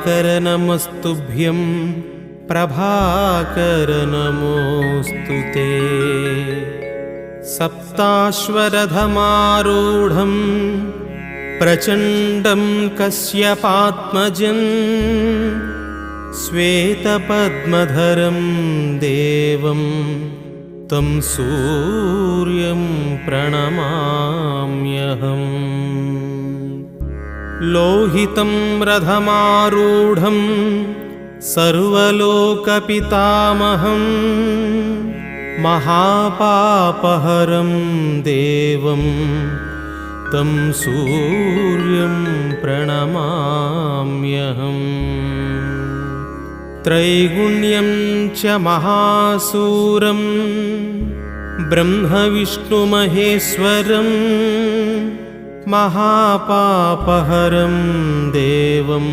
दिवाकर नमस्तुभ्यं प्रभाकर नमोऽस्तु ते। सप्ताश्वरथमारूढं प्रचण्डं कश्यपात्मजं श्वेतपद्मधरं देवं तं सूर्यं प्रणमाम्यहम्। लोहितं रथमारूढं सर्वलोकपितामहं महापापहरं देवं तं सूर्यं प्रणमाम्यहम्। त्रैगुण्यं च महासूरं ब्रह्मविष्णुमहेश्वरं महापापहरं देवं